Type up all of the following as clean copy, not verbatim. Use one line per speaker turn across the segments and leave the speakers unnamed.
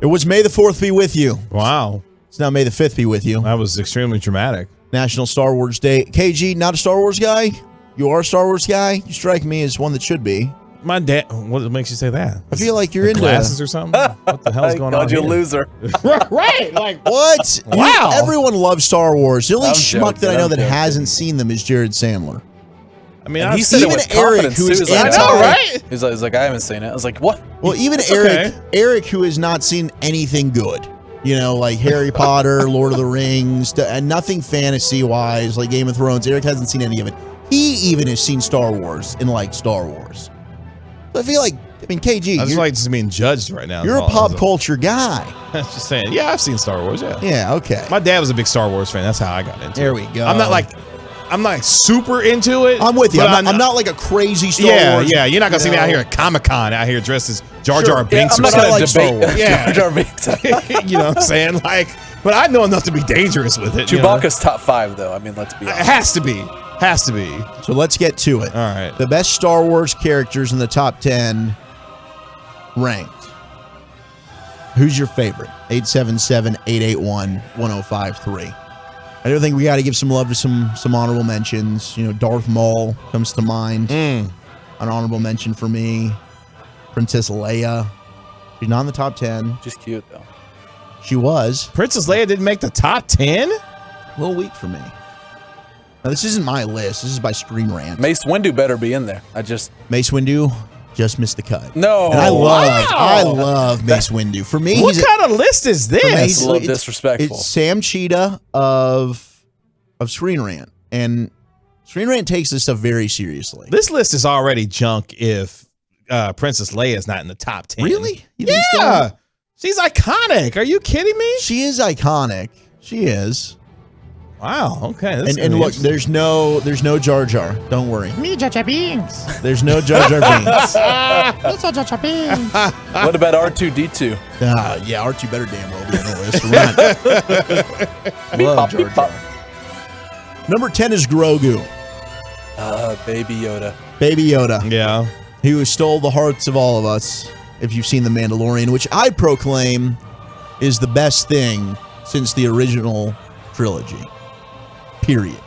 It was May the 4th be with you.
Wow.
It's now May the 5th be with you.
That was extremely dramatic.
National Star Wars Day. KG, not a Star Wars guy? You are a Star Wars guy? You strike me as one that should be.
My dad. What makes you say that?
I feel like you're into
glasses or something. What the hell's going on?
You're a
here?
loser.
Right? Like
what?
Wow.
Everyone loves Star Wars. The only
I'm
schmuck
joking,
that I know
I'm
that
joking.
hasn't seen them is Jared Sandler.
I mean,
And
I've
he said
seen
it
even
with
Eric,
confidence,
who
too.
is
He's like,
anti-
I know, right?
He's like, I haven't seen it. I was like, what?
Well, even
It's
Eric,
okay.
Eric, who has not seen anything good, you know, like Harry Potter, Lord of the Rings, and nothing fantasy-wise, like Game of Thrones. Eric hasn't seen any of it. He even has seen Star Wars and liked Star Wars. So I feel like, I mean, KG,
I just like just being judged right now.
you're a pop culture guy.
I was just saying. Yeah, I've seen Star Wars. Yeah.
Yeah, okay.
My dad was a big Star Wars fan. That's how I got into it.
There we go.
I'm not like super into it.
I'm with you.
but
I'm not like a crazy Star Wars.
Yeah. You're not gonna see me
know.
out here at Comic-Con out here dressed as Jar Jar
Sure.
Binks
I'm
or
not going
something.
to
Star
debate.
Wars.
Yeah.
Jar Jar Binks.
You know what I'm saying? Like, but I know enough to be dangerous with it. you know?
Chewbacca's top 5, though. I mean, let's be
It
honest.
has to be. Has to be.
So let's get to it.
All right.
The best Star Wars characters in the top 10 ranked. Who's your favorite? 877-881-1053. I do think we got to give some love to some honorable mentions. You know, Darth Maul comes to mind. An honorable mention for me. Princess Leia. She's not in the top 10.
Just cute, though.
She was.
Princess Leia didn't make the top 10?
A little weak for me. Now, this isn't my list. This is by Screen Rant.
Mace Windu better be in there.
Mace Windu just missed the cut.
No.
And I
Wow.
love Mace Windu. For me,
What
he's
kind of list is
for me,
this?
That's a little disrespectful.
It's Sam Cheetah of Screen Rant, and Screen Rant takes this stuff very seriously.
This list is already junk if Princess Leia is not in the top 10.
Really? You think
Yeah.
so?
She's iconic. Are you kidding me?
She is iconic. She is.
Wow. Okay. This is
And
gonna
look,
be
there's no Jar Jar. Don't worry.
Me, Jar Jar Binks.
There's no Jar Jar Binks.
Me, Jar Jar Binks.
What about R2-D2?
Yeah, R2 better damn well be on the list. Run. Love Jar Jar. Number 10 is Grogu.
Baby Yoda.
Baby Yoda.
Yeah.
Who stole the hearts of all of us, if you've seen The Mandalorian, which I proclaim is the best thing since the original trilogy. Period.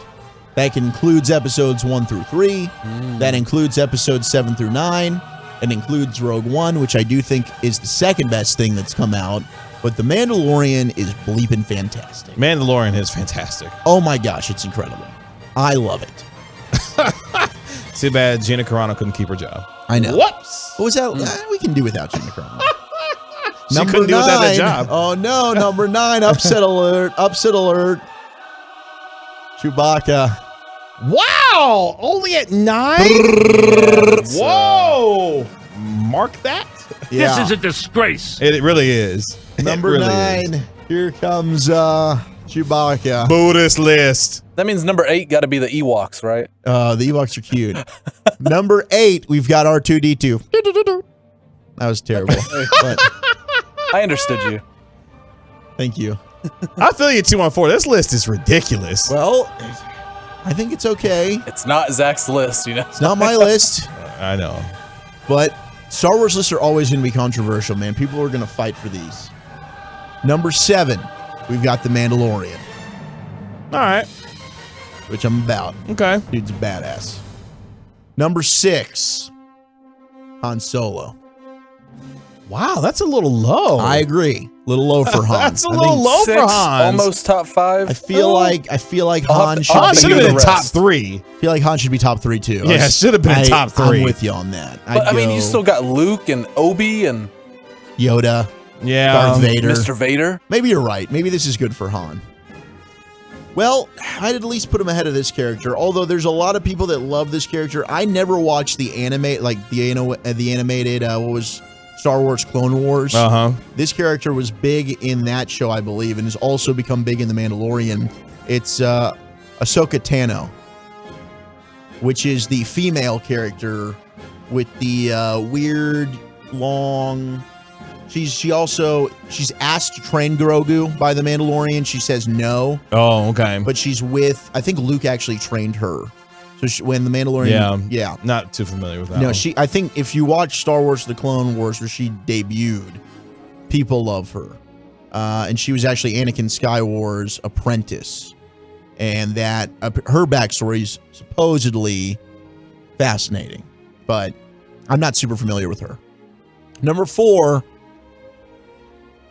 That includes episodes 1 through 3. That includes episodes 7 through 9. It includes Rogue One, which I do think is the second best thing that's come out. But The Mandalorian is bleeping fantastic.
Mandalorian is fantastic.
Oh my gosh, it's incredible. I love it.
Too bad Gina Carano couldn't keep her job.
I know.
Whoops.
What was that? We can do without Gina Carano.
She couldn't do without that
9.
job.
Oh no, number 9. Upset alert. Upset alert. Chewbacca.
Wow. Only at 9? Whoa. Mark that.
Yeah.
This is a disgrace.
It really is.
Number
It really
9.
is.
Here comes Chewbacca.
Buddhist list.
That means number 8 got to be the Ewoks, right?
The Ewoks are cute. Number 8, we've got R2-D2. That was terrible. But
I understood you.
thank you.
I feel you 214. This list is ridiculous.
Well, I think it's okay.
It's not Zach's list, you know?
It's not my list,
I know.
but Star Wars lists are always going to be controversial, man. People are going to fight for these. Number 7, we've got The Mandalorian,
All right.
which I'm about.
Okay.
Dude's a badass. Number 6, Han Solo.
Wow, that's a little low.
I agree. A little low for Han.
That's a
I
little
think-
low
6,
for Han.
almost top 5.
I feel like
I'll
Han
have
should
to-
Han
be.
should have been in
the
top
rest.
3.
I feel like Han should be top 3 too.
Yeah, should have been in top 3.
I'm with you on that.
But, I mean, you still got Luke and Obi and
Yoda,
Yeah.
Darth Vader.
Mr. Vader.
Maybe you're right. Maybe this is good for Han. Well, I'd at least put him ahead of this character. Although there's a lot of people that love this character. I never watched the animated, what was Star Wars Clone Wars.
Uh-huh.
This character was big in that show, I believe, and has also become big in The Mandalorian. It's Ahsoka Tano, which is the female character with the weird, long... She's asked to train Grogu by the Mandalorian. She says no,
Oh, okay.
but she's with, I think Luke actually trained her. So when the Mandalorian, yeah.
Not too familiar with that
No,
one.
I think if you watch Star Wars The Clone Wars where she debuted, People love her. And she was actually Anakin Skywalker's apprentice. And that her backstory is supposedly fascinating. But I'm not super familiar with her. Number 4,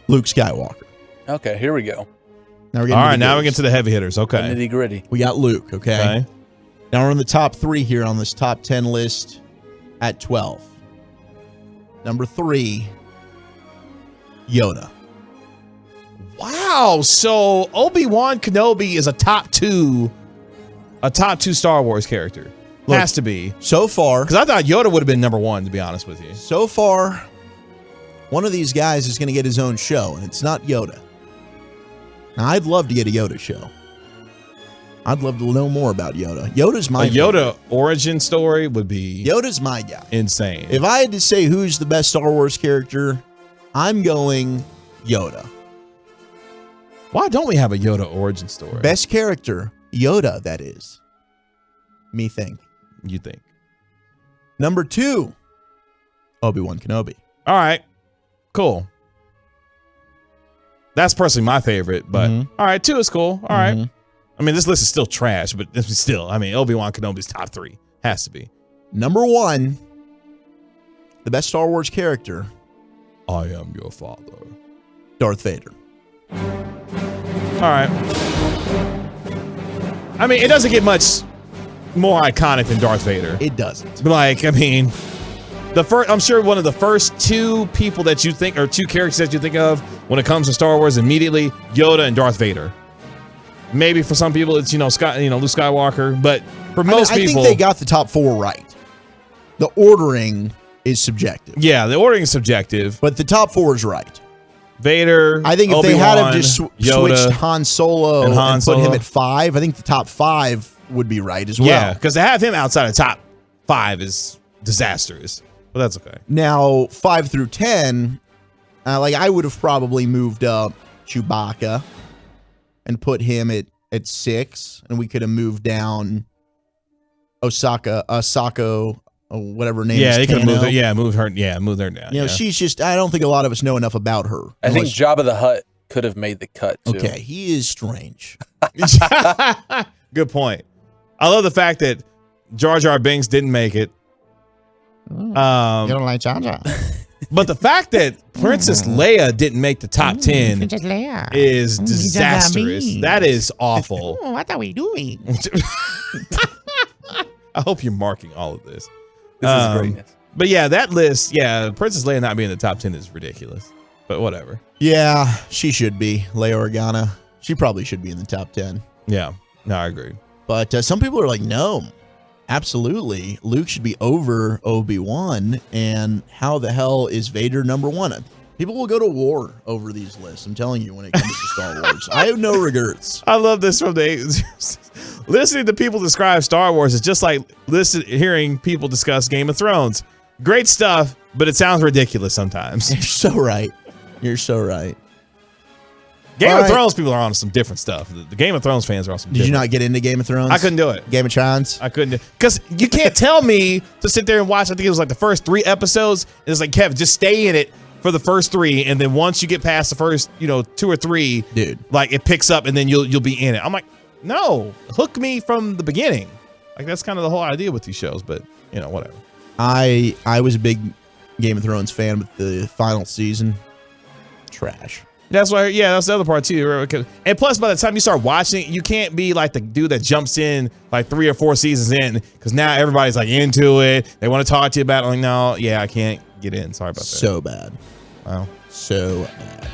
Luke Skywalker.
Okay, here we go.
Now we're
All right, now we get to the heavy hitters. Okay.
Nitty gritty.
We got Luke, okay? Now we're in the top 3 here on this top 10 list at 12. Number 3, Yoda.
Wow. So Obi-Wan Kenobi is a top 2 Star Wars character.
Look,
has to be.
So far,
Because I thought Yoda would have been number 1, to be honest with you.
so far, one of these guys is going to get his own show, and it's not Yoda. Now, I'd love to get a Yoda show. I'd love to know more about Yoda. Yoda's my
A Yoda origin story would be
Yoda's my guy.
insane.
If I had to say who's the best Star Wars character, I'm going Yoda.
Why don't we have a Yoda origin story?
Best character, Yoda, that is. Me think.
You think?
Number 2, Obi-Wan Kenobi.
All right. Cool. That's personally my favorite, but all right, 2 is cool. All right. I mean, this list is still trash, but still, I mean, Obi-Wan Kenobi's top 3. Has to be.
Number 1, the best Star Wars character,
I am your father.
Darth Vader.
All right. I mean, it doesn't get much more iconic than Darth Vader.
It doesn't.
Like, I mean, I'm sure one of the first 2 people that you think, or 2 characters that you think of when it comes to Star Wars, immediately Yoda and Darth Vader. Maybe for some people it's Luke Skywalker, but for most people,
I think they got the top 4 right. The ordering is subjective.
Yeah, the ordering is subjective.
But the top 4 is right.
Vader,
I think if
Obi-Wan,
they had have just
Yoda,
switched Han Solo and put him at 5, I think the top 5 would be right as well.
Yeah, because to have him outside of top 5 is disastrous. But that's okay.
Now, 5 through 10, I would have probably moved up Chewbacca and put him at 6, and we could have moved down Ahsoka, whatever her name is.
Yeah, they could have moved her.
Tano.
Yeah, moved her down.
You know, she's just, I don't think a lot of us know enough about her.
I think Jabba the Hutt could have made the cut, too.
Okay, he is strange.
Good point. I love the fact that Jar Jar Binks didn't make it.
You don't like Jar Jar?
But the fact that Princess Leia didn't make the top 10
Princess Leia
is disastrous. That is awful.
What are we doing?
I hope you're marking all of this.
This is greatness.
But yeah, that list, Princess Leia not being in the top 10 is ridiculous. But whatever.
Yeah, she should be. Leia Organa. She probably should be in the top 10.
Yeah, no, I agree.
But some people are like, no, absolutely. Luke should be over Obi-Wan. And how the hell is Vader number 1? People will go to war over these lists. I'm telling you, when it comes to Star Wars. I have no regrets.
I love this from the listening to people describe Star Wars is just like hearing people discuss Game of Thrones. Great stuff, but it sounds ridiculous sometimes.
You're so right. You're so right.
Game of Thrones people are on some different stuff. The Game of Thrones fans are on some
Did you not get into Game of Thrones?
I couldn't do it.
Game of Thrones?
I couldn't do it. Because you can't tell me to sit there and watch, I think it was like the first 3 episodes. And it's like, Kevin, just stay in it for the first 3. And then once you get past the first, 2 or 3,
dude,
like it picks up and then you'll be in it. I'm like, no, hook me from the beginning. Like that's kind of the whole idea with these shows, but whatever.
I was a big Game of Thrones fan, but the final season, trash.
That's why, that's the other part too. Right? And plus, by the time you start watching it, you can't be like the dude that jumps in like 3 or 4 seasons in, because now everybody's like into it. They want to talk to you about it. I'm like, no, I can't get in. Sorry about that.
So bad.
Wow.
So bad.